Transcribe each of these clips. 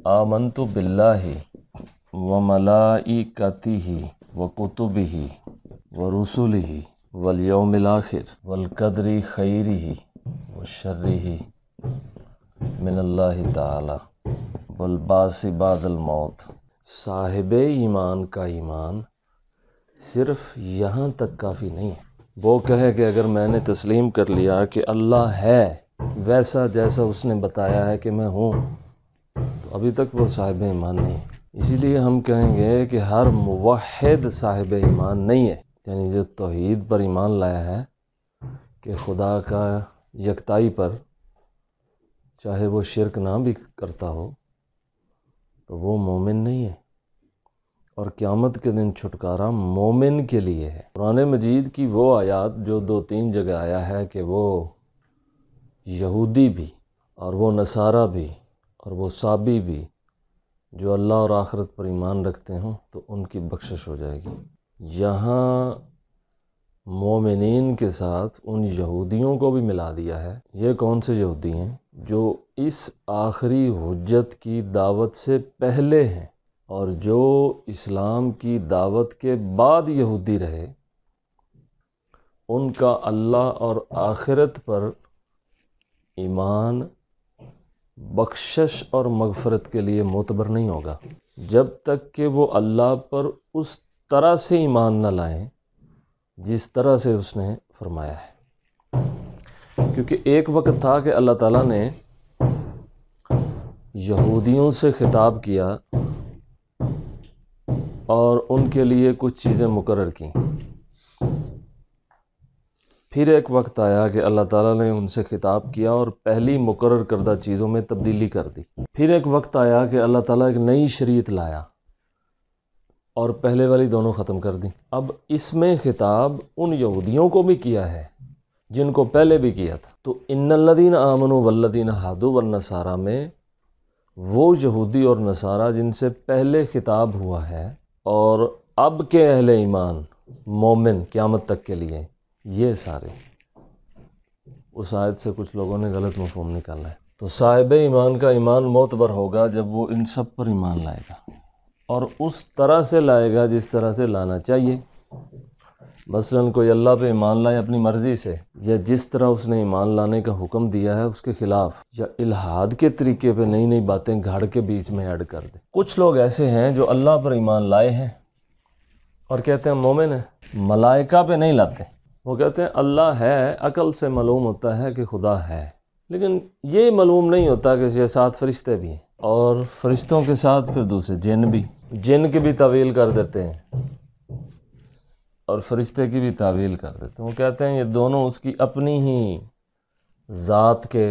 آمنت باللہ و ملائکتہ و کتبہ و رسلہ والیوم الآخر والقدر خیرہ و شرہ من اللہ تعالی والبعث بعد الموت۔ صاحب ایمان کا ایمان صرف یہاں تک کافی نہیں ہے۔ وہ کہے کہ اگر میں نے تسلیم کر لیا کہ اللہ ہے ویسا جیسا اس نے بتایا ہے کہ میں ہوں، تو ابھی تک وہ صاحب ایمان نہیں ہے۔ اسی لیے ہم کہیں گے کہ ہر موحد صاحب ایمان نہیں ہے، یعنی جو توحید پر ایمان لایا ہے کہ خدا کا یکتائی پر، چاہے وہ شرک نہ بھی کرتا ہو، تو وہ مومن نہیں ہے۔ اور قیامت کے دن چھٹکارا مومن کے لیے ہے۔ قرآن مجید کی وہ آیات جو 2-3 جگہ آیا ہے کہ وہ یہودی بھی اور وہ نصارہ بھی اور وہ صابی بھی جو اللہ اور آخرت پر ایمان رکھتے ہوں تو ان کی بخشش ہو جائے گی، یہاں مومنین کے ساتھ ان یہودیوں کو بھی ملا دیا ہے۔ یہ کون سے یہودی ہیں؟ جو اس آخری حجت کی دعوت سے پہلے ہیں اور جو اسلام کی دعوت کے بعد یہودی رہے، ان کا اللہ اور آخرت پر ایمان بخشش اور مغفرت کے لیے معتبر نہیں ہوگا جب تک کہ وہ اللہ پر اس طرح سے ایمان نہ لائیں جس طرح سے اس نے فرمایا ہے۔ کیونکہ ایک وقت تھا کہ اللہ تعالیٰ نے یہودیوں سے خطاب کیا اور ان کے لیے کچھ چیزیں مقرر کیں۔ پھر ایک وقت آیا کہ اللہ تعالیٰ نے ان سے خطاب کیا اور پہلی مقرر کردہ چیزوں میں تبدیلی کر دی۔ پھر ایک وقت آیا کہ اللہ تعالیٰ ایک نئی شریعت لایا اور پہلے والی دونوں ختم کر دیں۔ اب اس میں خطاب ان یہودیوں کو بھی کیا ہے جن کو پہلے بھی کیا تھا۔ تو ان الذین آمنوا والذین ہادوا والنصارى میں وہ یہودی اور نصارہ جن سے پہلے خطاب ہوا ہے اور اب کے اہل ایمان مومن قیامت تک کے لیے، یہ سارے اس آیت سے کچھ لوگوں نے غلط مفہوم نکالا ہے۔ تو صاحب ایمان کا ایمان معتبر ہوگا جب وہ ان سب پر ایمان لائے گا اور اس طرح سے لائے گا جس طرح سے لانا چاہیے۔ مثلاً کوئی اللہ پہ ایمان لائے اپنی مرضی سے، یا جس طرح اس نے ایمان لانے کا حکم دیا ہے اس کے خلاف، یا الحاد کے طریقے پہ نئی نئی باتیں گھڑ کے بیچ میں ایڈ کر دے۔ کچھ لوگ ایسے ہیں جو اللہ پر ایمان لائے ہیں اور کہتے ہیں مومن ہیں، ملائکہ پہ نہیں لاتے۔ وہ کہتے ہیں اللہ ہے، عقل سے معلوم ہوتا ہے کہ خدا ہے، لیکن یہ معلوم نہیں ہوتا کہ یہ 7 فرشتے بھی ہیں، اور فرشتوں کے ساتھ پھر دوسرے جن بھی، جن کی بھی تعویل کر دیتے ہیں اور فرشتے کی بھی تعویل کر دیتے ہیں۔ وہ کہتے ہیں یہ دونوں اس کی اپنی ہی ذات کے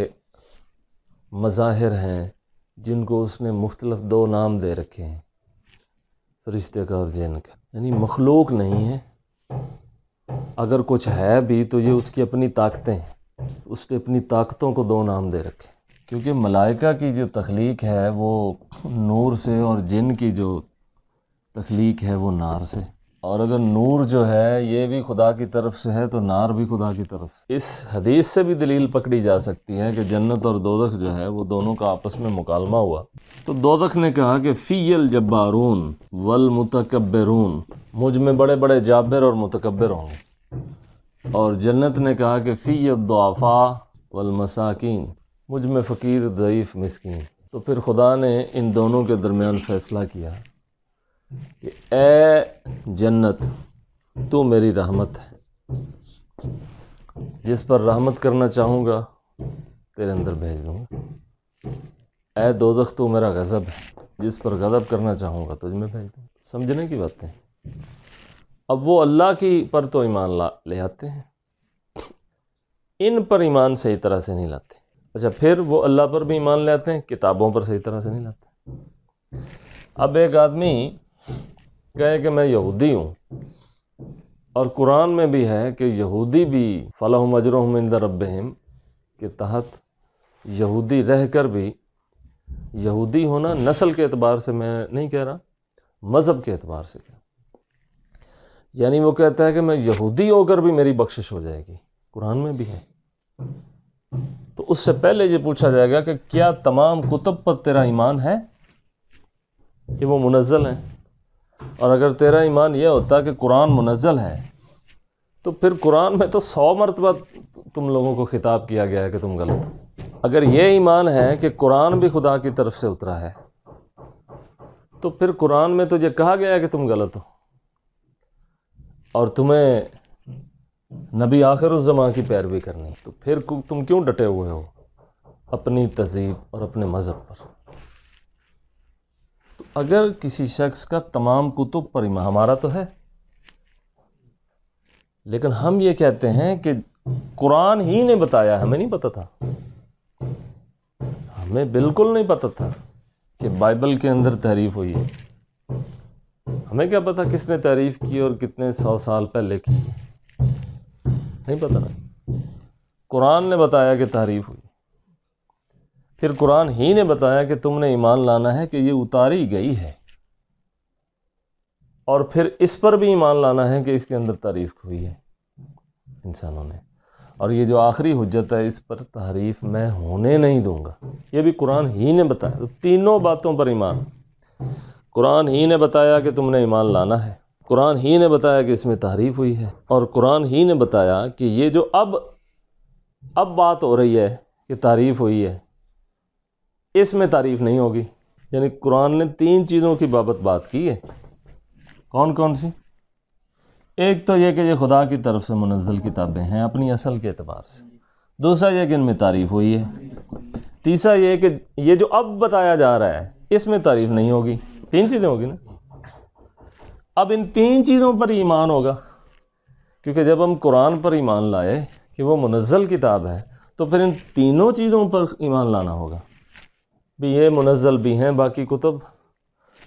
مظاہر ہیں جن کو اس نے مختلف 2 نام دے رکھے ہیں، فرشتے کا اور جن کا، یعنی مخلوق نہیں ہے۔ اگر کچھ ہے بھی تو یہ اس کی اپنی طاقتیں ہیں، اس نے اپنی طاقتوں کو 2 نام دے رکھے، کیونکہ ملائکہ کی جو تخلیق ہے وہ نور سے اور جن کی جو تخلیق ہے وہ نار سے، اور اگر نور جو ہے یہ بھی خدا کی طرف سے ہے تو نار بھی خدا کی طرف سے۔ اس حدیث سے بھی دلیل پکڑی جا سکتی ہے کہ جنت اور دوزخ جو ہے وہ دونوں کا آپس میں مکالمہ ہوا، تو دوزخ نے کہا کہ فی الجبارون والمتکبرون، مجھ میں بڑے بڑے جابر اور متکبر ہوں گے، اور جنت نے کہا کہ فی الضعفاء والمساکین، مجھ میں فقیر، ضعیف، مسکین۔ تو پھر خدا نے ان دونوں کے درمیان فیصلہ کیا کہ اے جنت تو میری رحمت ہے، جس پر رحمت کرنا چاہوں گا تیرے اندر بھیج دوں گا، اے دوزخ تو میرا غضب ہے، جس پر غضب کرنا چاہوں گا تجھ میں بھیج دوں گا۔ سمجھنے کی باتیں۔ اب وہ اللہ کی پر تو ایمان لے آتے ہیں، ان پر ایمان صحیح طرح سے نہیں لاتے۔ اچھا، پھر وہ اللہ پر بھی ایمان لے آتے ہیں، کتابوں پر صحیح طرح سے نہیں لاتے۔ اب ایک آدمی کہے کہ میں یہودی ہوں، اور قرآن میں بھی ہے کہ یہودی بھی فَلَهُمْ أَجْرُهُمْ عِنْدَ رَبِّهِمْ کے تحت یہودی رہ کر بھی، یہودی ہونا نسل کے اعتبار سے میں نہیں کہہ رہا، مذہب کے اعتبار سے کہہ رہا، یعنی وہ کہتا ہے کہ میں یہودی ہو کر بھی میری بخشش ہو جائے گی، قرآن میں بھی ہے۔ تو اس سے پہلے یہ پوچھا جائے گا کہ کیا تمام کتب پر تیرا ایمان ہے؟ کہ وہ منزل ہیں، اور اگر تیرا ایمان یہ ہوتا کہ قرآن منزل ہے تو پھر قرآن میں تو 100 مرتبہ تم لوگوں کو خطاب کیا گیا ہے کہ تم غلط ہو۔ اگر یہ ایمان ہے کہ قرآن بھی خدا کی طرف سے اترا ہے تو پھر قرآن میں تو یہ کہا گیا ہے کہ تم غلط ہو، اور تمہیں نبی آخر الزمان کی پیروی کرنی، تو پھر تم کیوں ڈٹے ہوئے ہو اپنی تہذیب اور اپنے مذہب پر؟ تو اگر کسی شخص کا تمام کتب پر ایمان، ہمارا تو ہے، لیکن ہم یہ کہتے ہیں کہ قرآن ہی نے بتایا، ہمیں نہیں پتہ تھا، ہمیں بالکل نہیں پتہ تھا کہ بائبل کے اندر تحریف ہوئی ہے۔ ہمیں کیا پتہ کس نے تحریف کی اور کتنے 100 سال پہلے کی، نہیں پتہ نا۔ قرآن نے بتایا کہ تحریف ہوئی، پھر قرآن ہی نے بتایا کہ تم نے ایمان لانا ہے کہ یہ اتاری گئی ہے، اور پھر اس پر بھی ایمان لانا ہے کہ اس کے اندر تحریف ہوئی ہے انسانوں نے، اور یہ جو آخری حجت ہے اس پر تحریف میں ہونے نہیں دوں گا، یہ بھی قرآن ہی نے بتایا۔ تو تینوں باتوں پر ایمان، قرآن ہی نے بتایا کہ تم نے ایمان لانا ہے، قرآن ہی نے بتایا کہ اس میں تحریف ہوئی ہے، اور قرآن ہی نے بتایا کہ یہ جو اب بات ہو رہی ہے کہ تحریف ہوئی ہے، اس میں تعریف نہیں ہوگی۔ یعنی قرآن نے 3 چیزوں کی بابت بات کی ہے۔ کون کون سی؟ ایک تو یہ کہ یہ خدا کی طرف سے منزل کتابیں ہیں اپنی اصل کے اعتبار سے، دوسرا یہ کہ ان میں تعریف ہوئی ہے، تیسرا یہ کہ یہ جو اب بتایا جا رہا ہے اس میں تعریف نہیں ہوگی۔ 3 چیزیں ہوگی نا۔ اب ان 3 چیزوں پر ایمان ہوگا، کیونکہ جب ہم قرآن پر ایمان لائے کہ وہ منزل کتاب ہے تو پھر ان تینوں چیزوں پر ایمان لانا ہوگا بھی، یہ منزل بھی ہیں باقی کتب،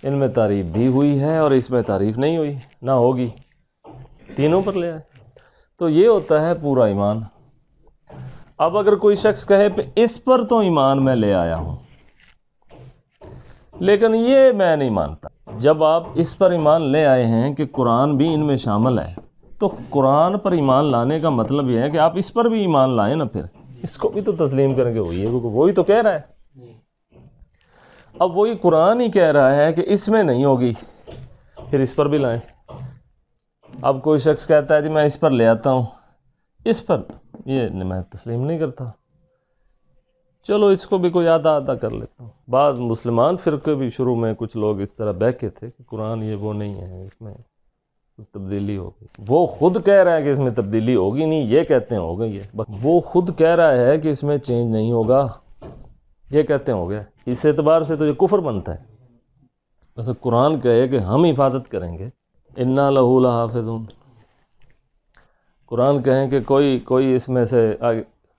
ان میں تعریف بھی ہوئی ہے اور اس میں تعریف نہیں ہوئی نہ ہوگی، تینوں پر لے آئے، تو یہ ہوتا ہے پورا ایمان۔ اب اگر کوئی شخص کہے پہ اس پر تو ایمان میں لے آیا ہوں لیکن یہ میں نہیں مانتا، جب آپ اس پر ایمان لے آئے ہیں کہ قرآن بھی ان میں شامل ہے تو قرآن پر ایمان لانے کا مطلب یہ ہے کہ آپ اس پر بھی ایمان لائیں نا، پھر اس کو بھی تو تسلیم کریں گے، وہی تو کہہ رہا ہے۔ اب وہی قرآن ہی کہہ رہا ہے کہ اس میں نہیں ہوگی، پھر اس پر بھی لائیں۔ اب کوئی شخص کہتا ہے جی میں اس پر لے آتا ہوں، اس پر یہ میں تسلیم نہیں کرتا، چلو اس کو بھی کوئی آدھا کر لیتا ہوں۔ بعض مسلمان فرقے بھی شروع میں کچھ لوگ اس طرح بہکے تھے کہ قرآن یہ وہ نہیں ہے، اس میں کچھ تبدیلی ہو گئی، وہ خود کہہ رہا ہے کہ اس میں تبدیلی ہوگی نہیں، یہ کہتے ہیں ہو گئی ہے، وہ خود کہہ رہا ہے کہ اس میں چینج نہیں ہوگا، یہ کہتے ہیں ہو گیا، اس اعتبار سے تو یہ کفر بنتا ہے۔ ویسے قرآن کہے کہ ہم حفاظت کریں گے، انا لہو لحافظون، قرآن کہیں کہ کوئی اس میں سے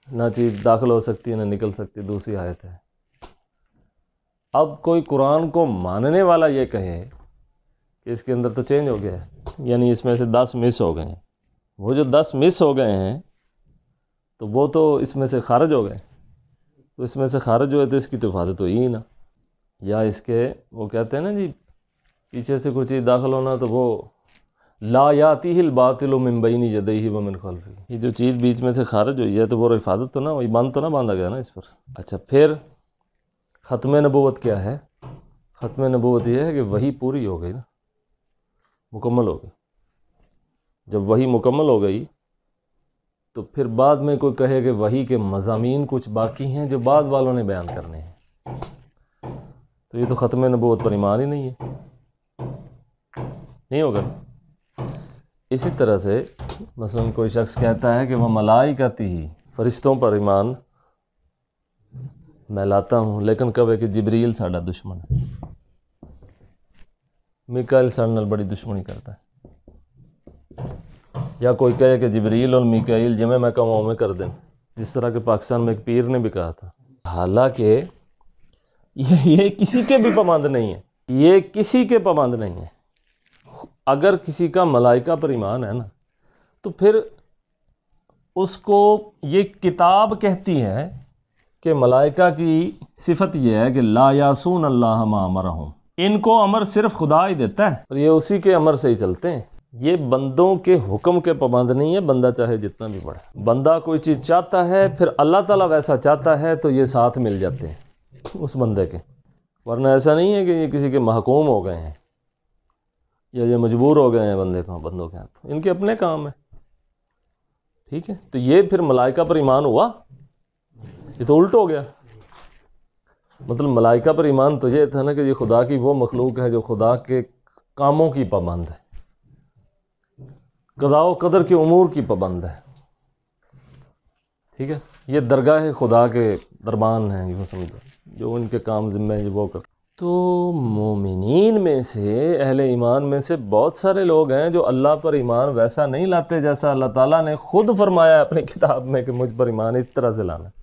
نہ چیز داخل ہو سکتی نہ نکل سکتی، دوسری آیت ہے۔ اب کوئی قرآن کو ماننے والا یہ کہے کہ اس کے اندر تو چینج ہو گیا ہے، یعنی اس میں سے 10 مس ہو گئے ہیں، وہ جو 10 مس ہو گئے ہیں تو وہ تو اس میں سے خارج ہو گئے، تو اس میں سے خارج ہوئے تو اس کی تو حفاظت ہوئی ہی نا، یا اس کے وہ کہتے ہیں نا جی پیچھے سے کوئی چیز داخل ہونا تو وہ لا یاتیہ الباطل من بین یدیہ ومن خلفہ، یہ جو چیز بیچ میں سے خارج ہوئی ہے تو وہ حفاظت تو نہ ہوئی، بند تو نہ باندھا گیا نا اس پر۔ اچھا پھر ختم نبوت کیا ہے؟ ختم نبوت یہ ہے کہ وحی پوری ہو گئی نا، مکمل ہو گئی۔ جب وحی مکمل ہو گئی تو پھر بعد میں کوئی کہے کہ وحی کے مضامین کچھ باقی ہیں جو بعد والوں نے بیان کرنے ہیں، تو یہ تو ختم نبوت پر ایمان ہی نہیں ہے، نہیں ہوگا۔ اسی طرح سے مثلا کوئی شخص کہتا ہے کہ وہ ملائکتی ہی، فرشتوں پر ایمان میں لاتا ہوں، لیکن کہے کہ جبریل ساڈا دشمن ہے، میکائیل ساڈے نال بڑی دشمنی کرتا ہے، یا کوئی کہے کہ جبریل اور میکائیل جمع میں کہوں میں کر دیں، جس طرح کہ پاکستان میں ایک پیر نے بھی کہا تھا، حالانکہ یہ کسی کے بھی پابند نہیں ہے، یہ کسی کے پابند نہیں ہے۔ اگر کسی کا ملائکہ پر ایمان ہے نا تو پھر اس کو یہ کتاب کہتی ہے کہ ملائکہ کی صفت یہ ہے کہ لا یعصون اللہ ما امرہم، ان کو امر صرف خدا ہی دیتا ہے اور یہ اسی کے امر سے ہی چلتے ہیں، یہ بندوں کے حکم کے پابند نہیں ہے، بندہ چاہے جتنا بھی بڑھے، بندہ کوئی چیز چاہتا ہے پھر اللہ تعالیٰ ویسا چاہتا ہے تو یہ ساتھ مل جاتے ہیں اس بندے کے۔ ورنہ ایسا نہیں ہے کہ یہ کسی کے محکوم ہو گئے ہیں یا یہ مجبور ہو گئے ہیں بندوں کے ہاتھ، ان کے اپنے کام ہیں، ٹھیک ہے؟ تو یہ پھر ملائکہ پر ایمان ہوا؟ یہ تو الٹ ہو گیا۔ مطلب ملائکہ پر ایمان تو یہ تھا نا کہ یہ خدا کی وہ مخلوق ہے جو خدا کے کاموں کی پابند ہے، قضاء و قدر کے امور کی پابند ہے، ٹھیک ہے؟ یہ درگاہ خدا کے دربان ہیں، یوں سمجھو، جو ان کے کام ذمہ ہے وہ کر۔ تو مومنین میں سے، اہل ایمان میں سے بہت سارے لوگ ہیں جو اللہ پر ایمان ویسا نہیں لاتے جیسا اللہ تعالیٰ نے خود فرمایا ہے اپنی کتاب میں کہ مجھ پر ایمان اس طرح سے لانا ہے۔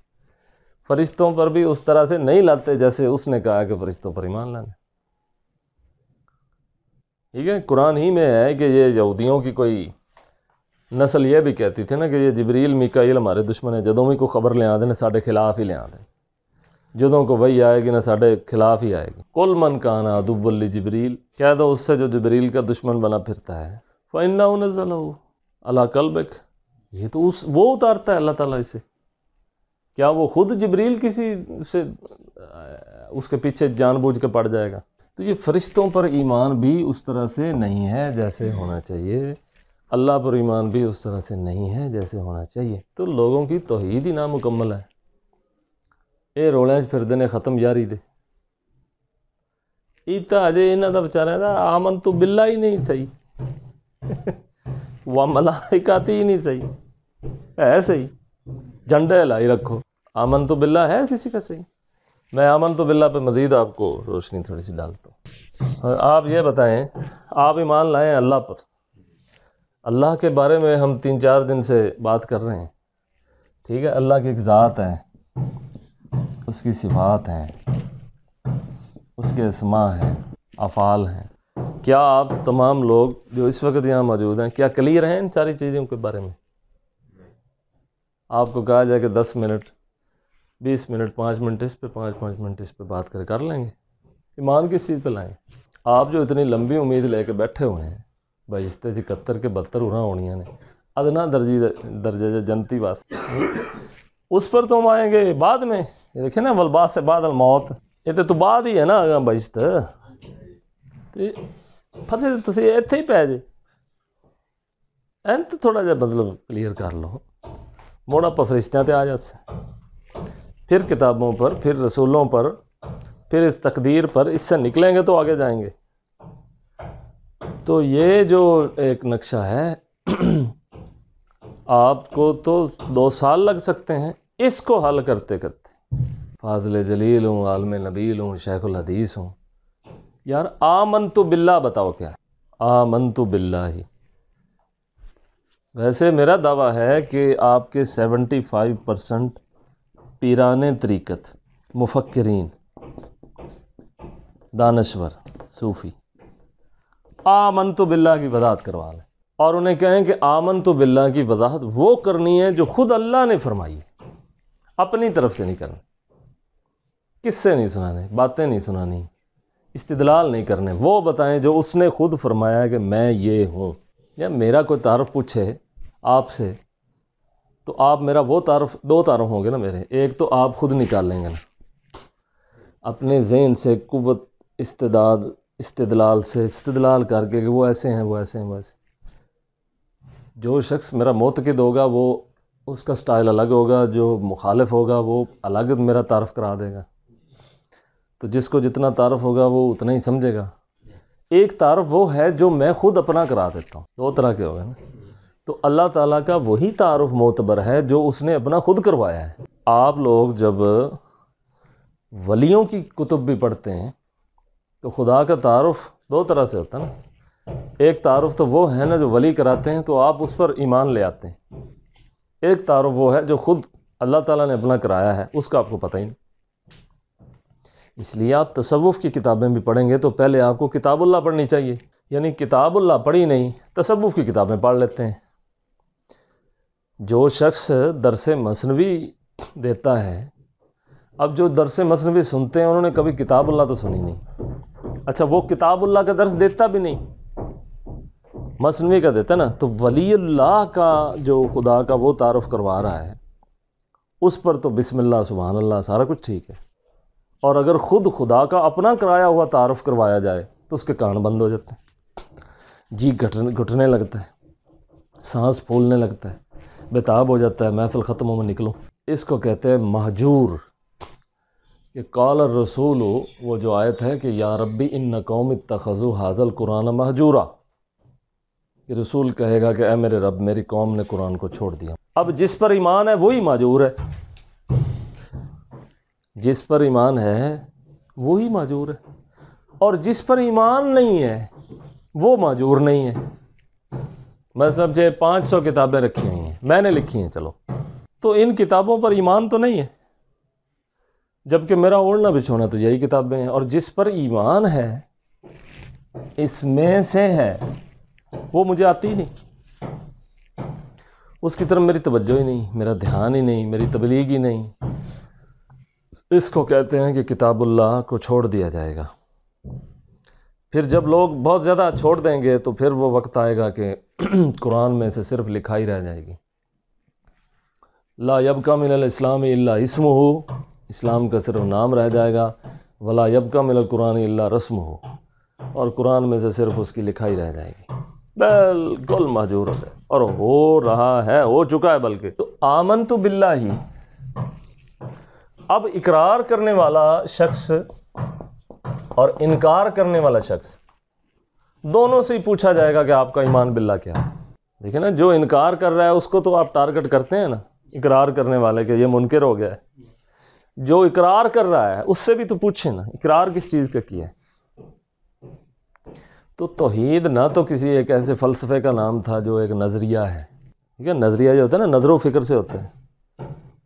فرشتوں پر بھی اس طرح سے نہیں لاتے جیسے اس نے کہا کہ فرشتوں پر ایمان لانا، ٹھیک ہے؟ قرآن ہی میں ہے کہ یہ یہودیوں کی کوئی نسل یہ بھی کہتی تھی نا کہ یہ جبریل میکائیل ہمارے دشمن ہیں، جدوں بھی کوئی خبر لے آتے نا ساڈے خلاف ہی لے آتے، جدوں کو وہی آئے گی نا ساڈے خلاف ہی آئے گی۔ کل من کان عدوا لجبریل، کہہ دو اس سے جو جبریل کا دشمن بنا پھرتا ہے، فإنہ نزلہ علی قلبک، یہ تو وہ اتارتا ہے اللہ تعالیٰ اسے۔ کیا وہ خود جبریل کسی سے اس کے پیچھے جان بوجھ کے پڑ جائے گا؟ تو یہ فرشتوں پر ایمان بھی اس طرح سے نہیں ہے جیسے ہونا چاہیے، اللہ پر ایمان بھی اس طرح سے نہیں ہے جیسے ہونا چاہیے۔ تو لوگوں کی توحید ہی نامکمل ہے، یہ روڑے پھردے نے ختم جاری دے، ایتا اجے انہاں دا بچارے دا آمنت باللہ ہی نہیں صحیح وملائکتی ہی نہیں صحیح ہے، صحیح جھنڈے لائی رکھو، آمنت باللہ ہے کسی کا صحیح؟ میں آمنت باللہ پہ مزید آپ کو روشنی تھوڑی سی ڈالتا ہوں۔ اور آپ یہ بتائیں، آپ ایمان لائیں اللہ پر، اللہ کے بارے میں ہم 3-4 دن سے بات کر رہے ہیں، ٹھیک ہے؟ اللہ کی ایک ذات ہے، اس کی صفات ہیں، اس کے اسماء ہیں، افعال ہیں۔ کیا آپ تمام لوگ جو اس وقت یہاں موجود ہیں کیا کلیئر ہیں ان ساری چیزوں کے بارے میں؟ آپ کو کہا جائے کہ 10 منٹ 20 منٹ 5 منٹ اس پہ 5 منٹ اس پہ بات کر لیں گے، ایمان کس چیز پہ لائیں؟ آپ جو اتنی لمبی امید لے کے بیٹھے ہوئے ہیں بہشت 71 کے 72 اُراں ہونیاں نے، ادنا درجہ جنتی واسطے، اس پر تو ہم آئیں گے بعد میں۔ یہ دیکھیں نا، والبعث سے بعد الموت، یہ تو بعد ہی ہے نا آگاں بہشت، پھنسے تو تسی ایتھے ہی پہ جے، اینت تھوڑا جا مطلب کلیئر کر لو، موڑ آپ فرشتیاں تے آ جاتے، پھر کتابوں پر، پھر رسولوں پر، پھر اس تقدیر پر، اس سے نکلیں گے تو آگے جائیں گے۔ تو یہ جو ایک نقشہ ہے آپ کو تو 2 سال لگ سکتے ہیں اس کو حل کرتے کرتے، فاضل جلیل ہوں، عالم نبیل ہوں، شیخ الحدیث ہوں، یار آمنت باللہ بتاؤ کیا ہے؟ آمنت باللہ ہی۔ ویسے میرا دعویٰ ہے کہ آپ کے 75% پیران طریقت، مفکرین، دانشور، صوفی آمنت باللہ کی وضاحت کروا لیں، اور انہیں کہیں کہ آمنت باللہ کی وضاحت وہ کرنی ہے جو خود اللہ نے فرمائی ہے، اپنی طرف سے نہیں کرنی، کس سے نہیں سنانے، باتیں نہیں سنانی، استدلال نہیں کرنے، وہ بتائیں جو اس نے خود فرمایا ہے کہ میں یہ ہوں۔ یا میرا کوئی تعارف پوچھے آپ سے تو آپ میرا وہ تعارف، 2 تعارف ہوں گے نا میرے، ایک تو آپ خود نکال لیں گے نا اپنے ذہن سے، قوت استدلال سے استدلال کر کے کہ وہ ایسے ہیں، وہ ایسے ہیں، وہ ایسے۔ جو شخص میرا معتقد ہوگا وہ اس کا سٹائل الگ ہوگا، جو مخالف ہوگا وہ الگ میرا تعارف کرا دے گا، تو جس کو جتنا تعارف ہوگا وہ اتنا ہی سمجھے گا۔ ایک تعارف وہ ہے جو میں خود اپنا کرا دیتا ہوں، 2 طرح کے ہوگا نا۔ تو اللہ تعالیٰ کا وہی تعارف معتبر ہے جو اس نے اپنا خود کروایا ہے۔ آپ لوگ جب ولیوں کی کتب بھی پڑھتے ہیں تو خدا کا تعارف 2 طرح سے ہوتا ہے نا۔ ایک تعارف تو وہ ہے نا جو ولی کراتے ہیں تو آپ اس پر ایمان لے آتے ہیں، ایک تعارف وہ ہے جو خود اللہ تعالیٰ نے اپنا کرایا ہے، اس کا آپ کو پتہ ہی نہیں۔ اس لیے آپ تصوف کی کتابیں بھی پڑھیں گے تو پہلے آپ کو کتاب اللہ پڑھنی چاہیے، یعنی کتاب اللہ پڑھی نہیں، تصوف کی کتابیں پڑھ لیتے ہیں۔ جو شخص درس مثنوی دیتا ہے، اب جو درس مثنوی سنتے ہیں انہوں نے کبھی کتاب اللہ تو سنی نہیں، اچھا وہ کتاب اللہ کا درس دیتا بھی نہیں، مثنوی کا دیتا نا، تو ولی اللہ کا جو خدا کا وہ تعارف کروا رہا ہے اس پر تو بسم اللہ سبحان اللہ سارا کچھ ٹھیک ہے، اور اگر خود خدا کا اپنا کرایا ہوا تعارف کروایا جائے تو اس کے کان بند ہو جاتے ہیں، جی گھٹنے لگتا ہے، سانس پھولنے لگتا ہے، بےتاب ہو جاتا ہے، محفل ختم ہو میں نکلوں۔ اس کو کہتے ہیں مہجور۔ کہ قال الرسول، وہ جو آیت ہے کہ یا ربی ان قوم اتخذوا ھذا القرآن مہجورا، کہ رسول کہے گا کہ اے میرے رب میری قوم نے قرآن کو چھوڑ دیا۔ اب جس پر ایمان ہے وہی مہجور ہے، جس پر ایمان ہے وہی مہجور ہے، اور جس پر ایمان نہیں ہے وہ مہجور نہیں ہے۔ مطلب جو 500 کتابیں رکھی ہوئی ہیں، میں نے لکھی ہیں، چلو تو ان کتابوں پر ایمان تو نہیں ہے، جبکہ میرا اوڑھنا بچھونا تو یہی کتابیں ہیں، اور جس پر ایمان ہے اس میں سے ہے وہ مجھے آتی ہی نہیں، اس کی طرف میری توجہ ہی نہیں، میرا دھیان ہی نہیں، میری تبلیغ ہی نہیں۔ اس کو کہتے ہیں کہ کتاب اللہ کو چھوڑ دیا جائے گا۔ پھر جب لوگ بہت زیادہ چھوڑ دیں گے تو پھر وہ وقت آئے گا کہ قرآن میں سے صرف لکھائی رہ جائے گی۔ لا یبقی من الاسلام الا اسمہ، اسلام کا صرف نام رہ جائے گا۔ ولا یبقی من القرآن الا رسمہ، اور قرآن میں سے صرف اس کی لکھائی رہ جائے گی۔ بالکل مہجور ہے، اور ہو رہا ہے، ہو چکا ہے بلکہ۔ تو آمنت باللہ، اب اقرار کرنے والا شخص اور انکار کرنے والا شخص دونوں سے ہی پوچھا جائے گا کہ آپ کا ایمان باللہ کیا ہے۔ دیکھیں نا، جو انکار کر رہا ہے اس کو تو آپ ٹارگٹ کرتے ہیں نا، اقرار کرنے والے کہ یہ منکر ہو گیا ہے۔ جو اقرار کر رہا ہے اس سے بھی تو پوچھیں نا، اقرار کس چیز کا کیا ہے۔ تو توحید نہ تو کسی ایک ایسے فلسفے کا نام تھا جو ایک نظریہ ہے، ٹھیک ہے؟ نظریہ جو ہوتا ہے نا، نظر و فکر سے ہوتا ہے۔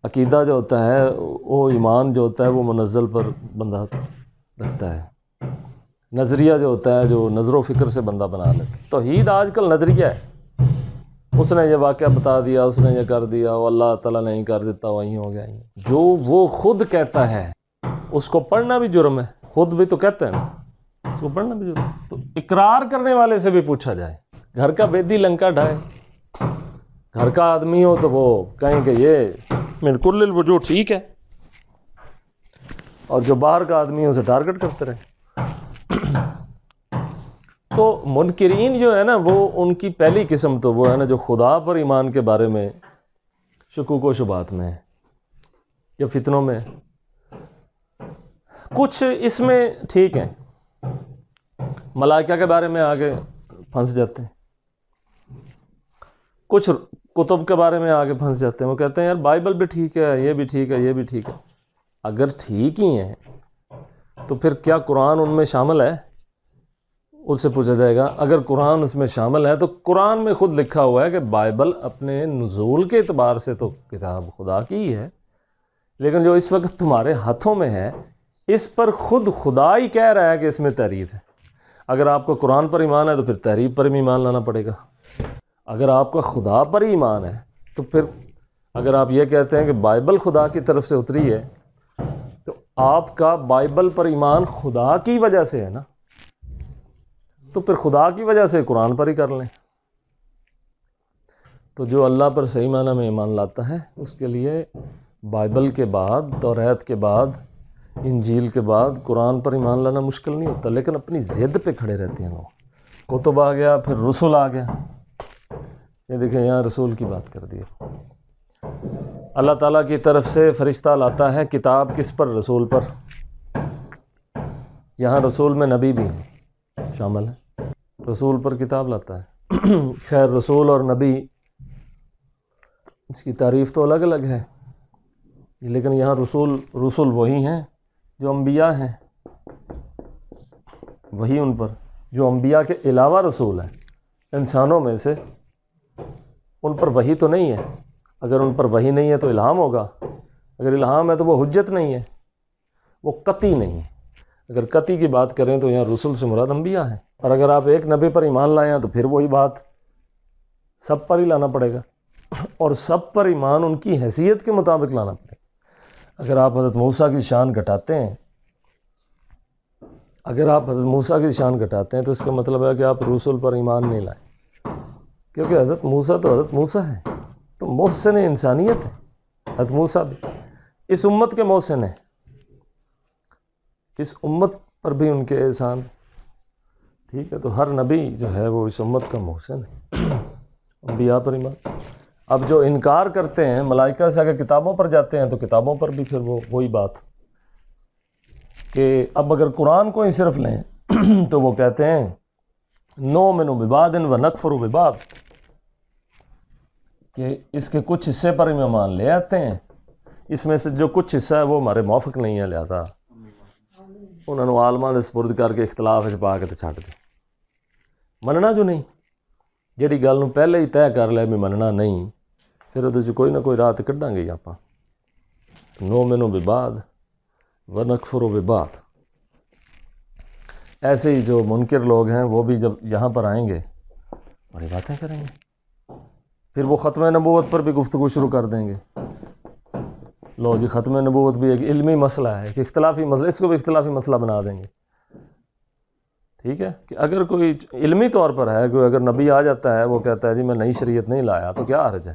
عقیدہ جو ہوتا ہے، وہ ایمان جو ہوتا ہے وہ منزل پر بندہ رکھتا ہے۔ نظریہ جو ہوتا ہے جو نظر و فکر سے بندہ بنا لیتا ہے۔ توحید آج کل نظریہ ہے، اس نے یہ واقعہ بتا دیا، اس نے یہ کر دیا، وہ اللہ تعالیٰ نے نہیں کر دیتا، وہیں ہو گیا۔ جو وہ خود کہتا ہے اس کو پڑھنا بھی جرم ہے، خود بھی تو کہتا ہے نا، اس کو پڑھنا بھی جرم ہے۔ تو اقرار کرنے والے سے بھی پوچھا جائے، گھر کا بیدی لنکا ڈھائے، گھر کا آدمی ہو تو وہ کہیں کہ یہ من کل الوجوہ ٹھیک ہے، اور جو باہر کا آدمی ہے اسے ٹارگٹ کرتے رہے۔ تو منکرین جو ہے نا، وہ ان کی پہلی قسم تو وہ ہے نا جو خدا پر ایمان کے بارے میں شکوک و شبہات میں ہے یا فتنوں میں۔ کچھ اس میں ٹھیک ہیں، ملائکہ کے بارے میں آگے پھنس جاتے ہیں، کچھ کتب کے بارے میں آگے پھنس جاتے ہیں، وہ کہتے ہیں یار بائبل بھی ٹھیک ہے، یہ بھی ٹھیک ہے، یہ بھی ٹھیک ہے۔ اگر ٹھیک ہی ہیں تو پھر کیا قرآن ان میں شامل ہے؟ اس سے پوچھا جائے گا اگر قرآن اس میں شامل ہے تو قرآن میں خود لکھا ہوا ہے کہ بائبل اپنے نزول کے اعتبار سے تو کتاب خدا کی ہی ہے، لیکن جو اس وقت تمہارے ہاتھوں میں ہے اس پر خود خدا ہی کہہ رہا ہے کہ اس میں تحریف ہے۔ اگر آپ کو قرآن پر ایمان ہے تو پھر تحریف پر بھی ایمان لانا پڑے گا۔ اگر آپ کا خدا پر ہی ایمان ہے تو پھر اگر آپ یہ کہتے ہیں کہ بائبل خدا کی طرف سے اتری ہے تو آپ کا بائبل پر ایمان خدا کی وجہ سے ہے نا، تو پھر خدا کی وجہ سے قرآن پر ہی کر لیں۔ تو جو اللہ پر صحیح معنی میں ایمان لاتا ہے اس کے لیے بائبل کے بعد، توریت کے بعد، انجیل کے بعد قرآن پر ایمان لانا مشکل نہیں ہوتا، لیکن اپنی ضد پہ کھڑے رہتے ہیں لوگ۔ کتب آ گیا، پھر رسول آ گیا، یہ دیکھیں یہاں رسول کی بات کر دی۔ اللہ تعالیٰ کی طرف سے فرشتہ لاتا ہے کتاب، کس پر؟ رسول پر۔ یہاں رسول میں نبی بھی شامل ہے، رسول پر کتاب لاتا ہے۔ خیر رسول اور نبی اس کی تعریف تو الگ الگ ہے، لیکن یہاں رسول وہی ہیں جو انبیاء ہیں، وہی ان پر جو انبیاء کے علاوہ رسول ہیں انسانوں میں سے، ان پر وحی تو نہیں ہے۔ اگر ان پر وحی نہیں ہے تو الہام ہوگا، اگر الہام ہے تو وہ حجت نہیں ہے، وہ قطعی نہیں ہے۔ اگر قطعی کی بات کریں تو یہاں رسول سے مراد انبیاء ہیں، اور اگر آپ ایک نبی پر ایمان لائیں تو پھر وہی بات سب پر ہی لانا پڑے گا، اور سب پر ایمان ان کی حیثیت کے مطابق لانا پڑے گا۔ اگر آپ حضرت موسیٰ کی شان گھٹاتے ہیں، تو اس کا مطلب ہے کہ آپ رسول پر ایمان نہیں لائیں، کیونکہ حضرت موسیٰ تو حضرت موسیٰ ہے، تو محسن انسانیت ہے حضرت موسیٰ بھی، اس امت کے محسن ہیں۔ اس امت پر بھی ان کے احسان، ٹھیک ہے، تو ہر نبی جو ہے وہ اس امت کا محسن ہے، انبیاء پر ایمان۔ اب جو انکار کرتے ہیں ملائکہ سے، اگر کتابوں پر جاتے ہیں تو کتابوں پر بھی پھر وہی بات کہ اب اگر قرآن کو ہی صرف لیں تو وہ کہتے ہیں نؤمن ببعض ونکفر ببعض، کہ اس کے کچھ حصے پر ہم ایمان لے آتے ہیں، اس میں سے جو کچھ حصہ ہے وہ ہمارے موافق نہیں ہے، لہذا انہوں نے عالماں دے سپرد کر کے اختلاف وچ پا کے تے چھڈ دے۔ مننا جو نہیں، جہڑی گل نوں پہلے ہی طے کر لے بھی مننا نہیں، پھر وہ کوئی نہ کوئی راہ تے کڈاں گے آپ۔ نؤمن ببعض ونکفر ببعض۔ ایسے ہی جو منکر لوگ ہیں وہ بھی جب یہاں پر آئیں گے بڑی باتیں کریں گے، پھر وہ ختم نبوت پر بھی گفتگو شروع کر دیں گے۔ لو جی ختم نبوت بھی ایک علمی مسئلہ ہے، ایک اختلافی مسئلہ، اس کو بھی اختلافی مسئلہ بنا دیں گے، ٹھیک ہے، کہ اگر کوئی علمی طور پر ہے، کوئی اگر نبی آ جاتا ہے وہ کہتا ہے جی میں نئی شریعت نہیں لایا، تو کیا حرج ہے؟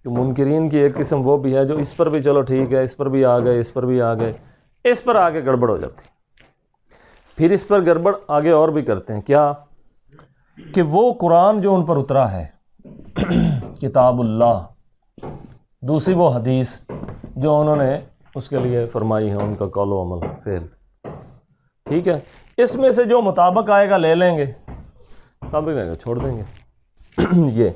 کہ منکرین کی ایک قسم وہ بھی ہے جو اس پر بھی چلو ٹھیک ہے، اس پر بھی آ گئے، اس پر بھی آ گئے، اس پر آگے گڑبڑ ہو جاتی، پھر اس پر گڑبڑ آگے اور بھی کرتے ہیں، کیا کہ وہ قرآن جو ان پر اترا ہے کتاب اللہ، دوسری وہ حدیث جو انہوں نے اس کے لیے فرمائی ہے، ان کا قول و عمل فعل، ٹھیک ہے، اس میں سے جو مطابق آئے گا لے لیں گے، مطابق آئے گا چھوڑ دیں گے۔ یہ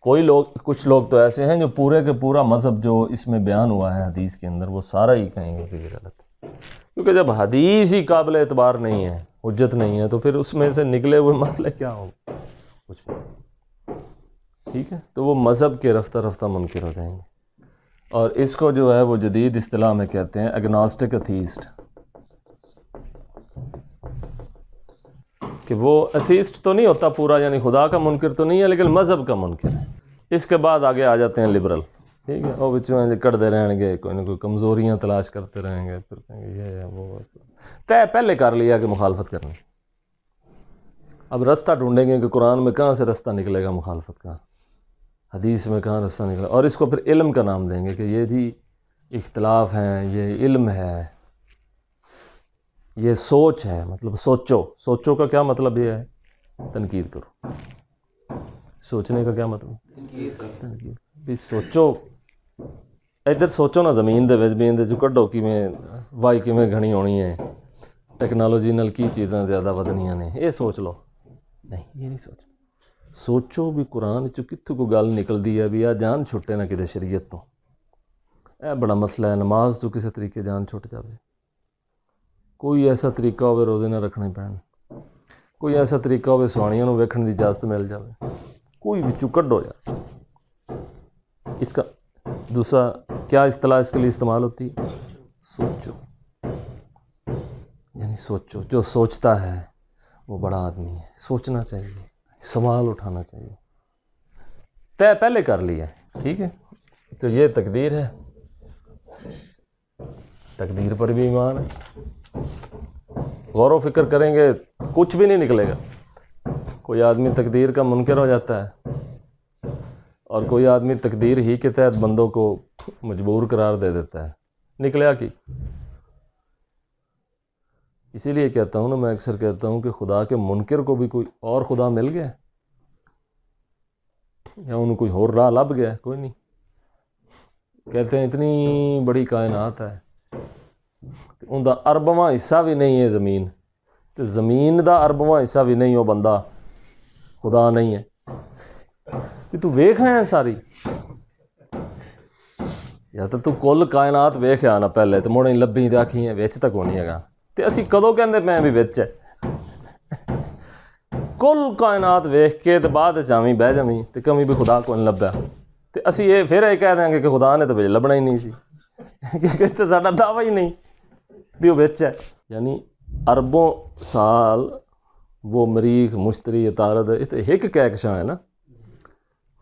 کوئی لوگ، کچھ لوگ تو ایسے ہیں جو پورے کے پورا مذہب جو اس میں بیان ہوا ہے حدیث کے اندر وہ سارا ہی کہیں گے کہ یہ غلط ہے، کیونکہ جب حدیث ہی قابل اعتبار نہیں ہے، حجت نہیں ہے، تو پھر اس میں سے نکلے ہوئے مسئلے کیا ہوں گے؟ کچھ بھی، ٹھیک ہے، تو وہ مذہب کے رفتہ رفتہ منکر ہو جائیں گے۔ اور اس کو جو ہے وہ جدید اصطلاح میں کہتے ہیں اگناسٹک ایتھیسٹ، کہ وہ ایتھیسٹ تو نہیں ہوتا پورا، یعنی خدا کا منکر تو نہیں ہے لیکن مذہب کا منکر ہے۔ اس کے بعد آگے آ جاتے ہیں لبرل، ٹھیک ہے، وہ بچوں کڑھتے رہیں گے، کوئی نہ کوئی کمزوریاں تلاش کرتے رہیں گے، پھر کہیں گے یہ ہے وہ، طے پہلے کر لیا کہ مخالفت کرنی، اب رستہ ڈھونڈیں گے کہ قرآن میں کہاں سے رستہ نکلے گا مخالفت کا، حدیث میں کہاں رستہ نکلے، اور اس کو پھر علم کا نام دیں گے کہ یہ جی اختلاف ہیں، یہ علم ہے، یہ سوچ ہے، مطلب سوچو کا کیا مطلب یہ ہے؟ تنقید کرو۔ سوچنے کا کیا مطلب؟ تنقید بھی سوچو، ادھر سوچو نا زمین دے وچ بھی اندر جو کڈو کیویں وائی کیویں گھنی ہونی ہے، ٹیکنالوجی نال کی چیزاں زیادہ ودنیاں نے، یہ سوچ لو، نہیں یہ نہیں سوچو بھی قرآن چ کتھوں کو گل نکلدی ہے بھی آ جان چھٹے نہ کدے شریعت تو، اے بڑا مسئلہ ہے، نماز تو کسی طریقے جان چھٹ جاوے، کوئی ایسا طریقہ ہوئے روزے نہ رکھنے پین، کوئی ایسا طریقہ ہوئے سوانیاں نو ویکھن دی اجازت مل جاوے، کوئی بچوں کڈو یار۔ اس کا دوسرا کیا اصطلاح اس کے لیے استعمال ہوتی ہے؟ سوچو، یعنی سوچو، جو سوچتا ہے وہ بڑا آدمی ہے، سوچنا چاہیے، سوال اٹھانا چاہیے، طے پہلے کر لیا ہے، ٹھیک ہے، تو یہ تقدیر ہے، تقدیر پر بھی ایمان ہے، غور و فکر کریں گے کچھ بھی نہیں نکلے گا۔ کوئی آدمی تقدیر کا منکر ہو جاتا ہے اور کوئی آدمی تقدیر ہی کے تحت بندوں کو مجبور قرار دے دیتا ہے، نکلیا کی؟ اسی لیے کہتا ہوں نا، میں اکثر کہتا ہوں کہ خدا کے منکر کو بھی کوئی اور خدا مل گیا یا انہوں کوئی اور راہ لب گیا؟ کوئی نہیں۔ کہتے ہیں اتنی بڑی کائنات ہے، ان دا اربواں حصہ بھی نہیں ہے زمین، تو زمین دا اربواں حصہ بھی نہیں ہو بندہ خدا نہیں ہے، کہ تو ویکھ ہے ساری، یا تو کل کائنات ویکھ آنا پہلے تو مڑ لبھی تے آکھی ہے وچ تک ہونی ہے، تے اسی کدوں کہندے پے بھی وچ ہے؟ کل کائنات ویکھ کے تے بعد چاویں بہ جاویں تے کمی بھی خدا کو نہیں لبھا، تے اسی یہ پھر یہ کہہ دیں گے کہ خدا نے تو وچ لبنا ہی نہیں سی، کیونکہ تے ساڈا دعویٰ ہی نہیں بھی وہ وچ ہے۔ یعنی اربوں سال وہ مریخ مشتری عطارد یہ تو ایک کہکشاں ہے نا،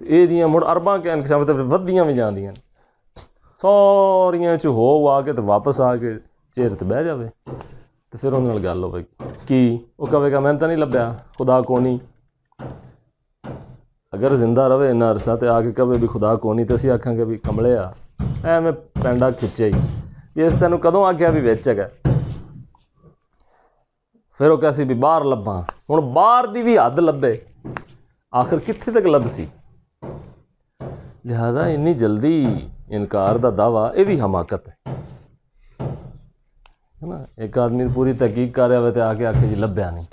یہ جیاں مڑ ارباں کہکشاں ودیاں بھی جاندیاں ساریاں چ ہو آ کے تو واپس آ کے چیر تے بہ جاوے، تو پھر انہوں نے گل ہو بھائی کی وہ کہے گا میں تو نہیں لبھیا خدا کو نہیں، اگر زندہ رہے انہا عرصہ تے آ کے کہے بھی خدا کو نہیں، تو اسی آکھاں گے بھی کملے آ میں پینڈا کھچے ہی، کہ اس تینوں کدوں آخیا بھی وچ ہے؟ پھر وہ کہسی بھی باہر لبھاں، ہوں باہر دی بھی حد لبے، آخر کتنے تک لب سی؟ لہذا انی جلدی انکار دا دعویٰ یہ بھی حماقت ہے نا۔ ایک آدمی پوری تحقیق کر رہا ہوئے تو آ کے جی لبھیا نہیں،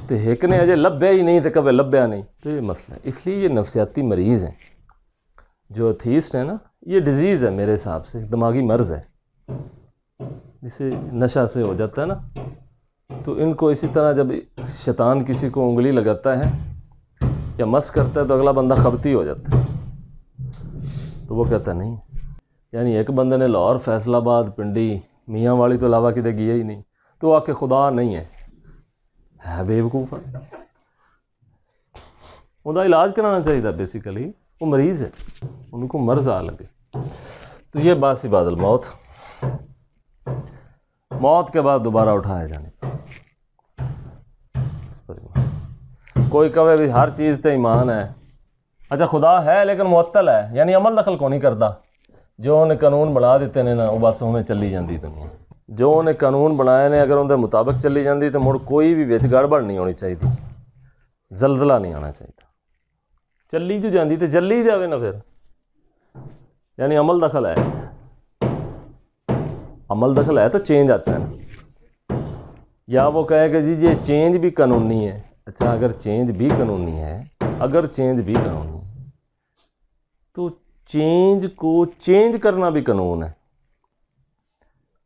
تو ایک نے اجے لبھیا ہی نہیں تو کبھی لبھیا نہیں، تو یہ مسئلہ ہے۔ اس لیے یہ نفسیاتی مریض ہیں جو ایتھیسٹ ہیں نا، یہ ڈیزیز ہے میرے حساب سے، دماغی مرض ہے، جسے نشہ سے ہو جاتا ہے نا، تو ان کو اسی طرح جب شیطان کسی کو انگلی لگاتا ہے یا مس کرتا ہے تو اگلا بندہ خبتی ہو جاتا ہے، تو وہ کہتا نہیں، یعنی ایک بندے نے لاہور، فیصل آباد، پنڈی، میاں والی تو علاوہ کدے گیا ہی نہیں، تو آ کے خدا نہیں ہے بیوقوف ہے، ان کا علاج کرانا چاہیے بیسیکلی، وہ مریض ہے، ان کو مرض آ لگے۔ تو یہ باسی بعد الموت، موت کے بعد دوبارہ اٹھائے جانے۔ کوئی کہے بھی ہر چیز تے ایمان ہے، اچھا خدا ہے لیکن معطل ہے، یعنی عمل دخل کو نہیں کرتا، جو انہیں قانون بنا دیتے ہیں نا وہ بس انہیں چلی جاندی دنیا، جو انہیں قانون بنائے نے اگر ان کے مطابق چلی جاندی تو مڑ کوئی بھی وچ گڑبڑ نہیں ہونی چاہیے، زلزلہ نہیں آنا چاہیے، چلی جو جاندی تو چلی جاوے نا، پھر یعنی عمل دخل ہے، عمل دخل ہے تو چینج آتا ہے نا۔ یا وہ کہے کہ جی یہ چینج بھی قانونی ہے، اچھا اگر چینج بھی قانونی ہے، اگر چینج بھی قانونی ہے تو چینج کو چینج کرنا بھی قانون ہے،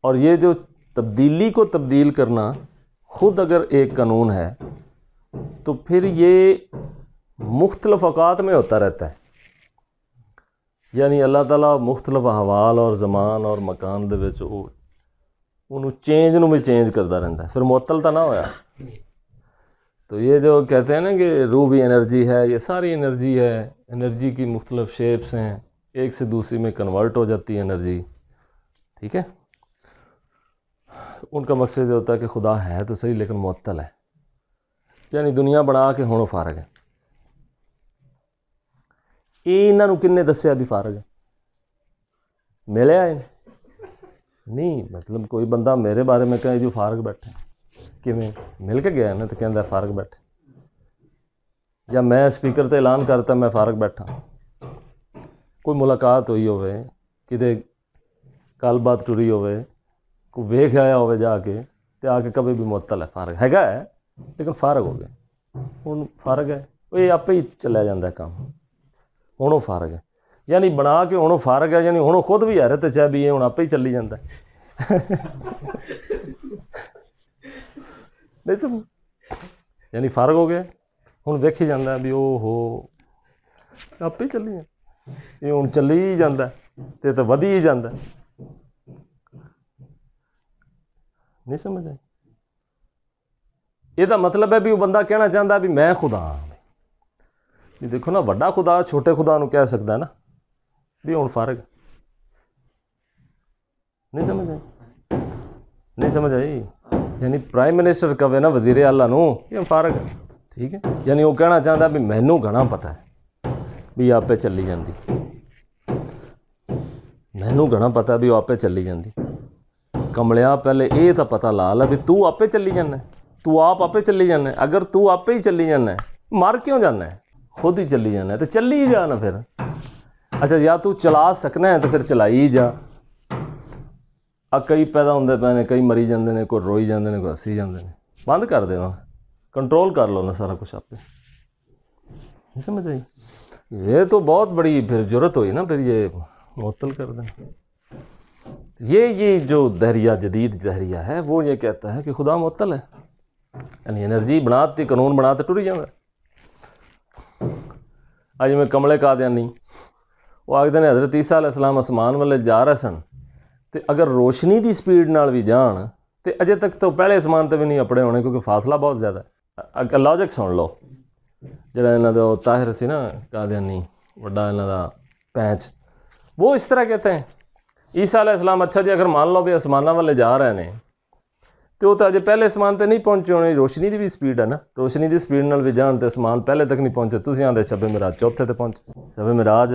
اور یہ جو تبدیلی کو تبدیل کرنا خود اگر ایک قانون ہے تو پھر یہ مختلف اوقات میں ہوتا رہتا ہے، یعنی اللہ تعالیٰ مختلف احوال اور زمان اور مکان دے وچ انہوں چینج نو بھی چینج کرتا رہتا ہے، پھر معطل تو نہ ہویا۔ تو یہ جو کہتے ہیں نا کہ روح بھی انرجی ہے، یہ ساری انرجی ہے، انرجی کی مختلف شیپس ہیں، ایک سے دوسری میں کنورٹ ہو جاتی ہے انرجی، ٹھیک ہے۔ ان کا مقصد یہ ہوتا ہے کہ خدا ہے تو صحیح لیکن معطل ہے، یعنی دنیا بنا کے ہوں فارغ ہے۔ یہ انہوں کن نے دسیا بھی فارغ ہے؟ ملیا ہے نہیں، مطلب کوئی بندہ میرے بارے میں کہے جو فارغ بیٹھے کیویں مل کے گیا نا تو کہندا فارغ بیٹھے، یا میں سپیکر تے اعلان کرتا میں فارغ بیٹھا، کوئی ملاقات ہوئی ہوئے کدے گل بات ٹری ہوئے، کوئی ویکھ آیا ہوئے جا کے تے آ کے کبھی بھی معطل ہے، فارغ ہے لیکن فارغ ہو گئے، ہن فارغ ہے، یہ آپ ہی چلیا جاتا ہے کام، ہوں وہ فارغ ہے، یعنی بنا کے ہوں فارغ ہے، یعنی ہوں خود بھی حیرت چاہے بھی یہ ہوں آپ ہی چلی جاتا ہے نہیں سمجھ، یعنی فارغ ہو گیا، ہوں ویکھی جاتا ہے بھی او ہو آپ ہی چلی جاتا، یہ ہوں چلی ہی جاتا ہے تو ودی ہی جاتا ہے، نہیں سمجھ آئی؟ یہ مطلب ہے بھی وہ بندہ کہنا چاہتا بھی میں خدا ہاں، دیکھو نا وڈا خدا چھوٹے خدا نو کہہ سکتا ہے نا بھی ہوں فارغ، نہیں سمجھ آئی؟ نہیں سمجھ آئی؟ یعنی پرائم منسٹر کہے نا وزیر اعلیٰ نو یہ فارغ ہے، ٹھیک ہے، یعنی وہ کہنا چاہتا بھی مینوں گھنا پتہ ہے بھی آپ پہ چلی جاندی، مینوں گھنا پتہ بھی وہ آپ پہ چلی جاندی، کملیا پہلے یہ تو پتہ لا لا بھی تو آپ پہ چلی جانا ہے، تو آپ پہ چلی جانا ہے، اگر تو آپ پہ ہی چلی جانا ہے مر کیوں جانا ہے، خود ہی چلی جانا ہے تو چلی ہی جانا پھر، اچھا یا تو چلا سکنا ہے تو پھر چلائی ہی جا، کئی پیدا ہوندے پے نے، کئی مری جاندے نے، کوئی روئی جاندے نے، کوئی ہسی جاندے نے، بند کر دینا، کنٹرول کر لو نا سارا کچھ آپ پہ، نہیں سمجھ آئی؟ یہ تو بہت بڑی پھر جرت ہوئی نا، پھر یہ معطل کر دیں، یہ جو دہریہ جدید دہریہ ہے وہ یہ کہتا ہے کہ خدا معطل ہے، یعنی انرجی بناتی قانون بناتے ٹری جانا، اج میں کملے قادیانی وہ آخر نے حضرت عیسیٰ علیہ السلام آسمان والے جا رہے سن تو اگر روشنی دی سپیڈ نال بھی جان تو اجے تک تو پہلے آسمان تے بھی نہیں اپڑے ہونے کیونکہ فاصلہ بہت زیادہ ہے۔ لاجک سن لو، جڑا انہاں دا طاہر سی نا قادیانی وڈا انہاں دا پینچ، وہ اس طرح کہتے ہیں عیسیٰ علیہ السلام اچھا جی اگر مان لو بھی آسمانہ والے جا رہے ہیں تو وہ تو اجے پہلے آسمان تے نہیں پہنچے ہونے، روشنی دی بھی سپیڈ ہے نا، روشنی دی سپیڈ نال بھی جان تے آسمان پہلے تک نہیں پہنچے، تسی آندے شب معراج چوتھے تے پہنچے، شب معراج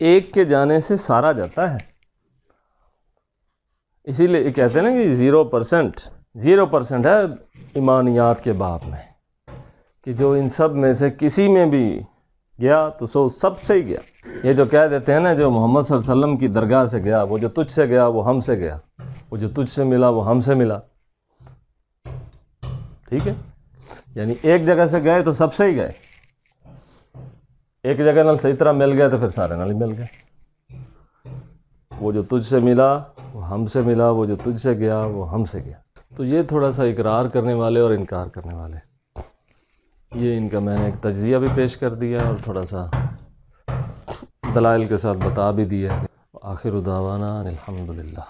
ایک کے جانے سے سارا جاتا ہے. اسی لیے کہتے ہیں نا کہ 0% ہے ایمانیات کے باب میں، کہ جو ان سب میں سے کسی میں بھی گیا تو سو سب سے ہی گیا. یہ جو کہہ دیتے ہیں نا جو محمد صلی اللہ علیہ وسلم کی درگاہ سے گیا، وہ جو تجھ سے گیا وہ ہم سے گیا، وہ جو تجھ سے ملا وہ ہم سے ملا. ٹھیک ہے، یعنی ایک جگہ سے گئے تو سب سے ہی گئے، ایک جگہ نال صحیح طرح مل گئے تو پھر سارے نال ہی مل گئے. وہ جو تجھ سے ملا وہ ہم سے ملا، وہ جو تجھ سے گیا وہ ہم سے گیا. تو یہ تھوڑا سا اقرار کرنے والے اور انکار کرنے والے، یہ ان کا میں نے ایک تجزیہ بھی پیش کر دیا اور تھوڑا سا دلائل کے ساتھ بتا بھی دیا. آخر دعوانا الحمدللہ.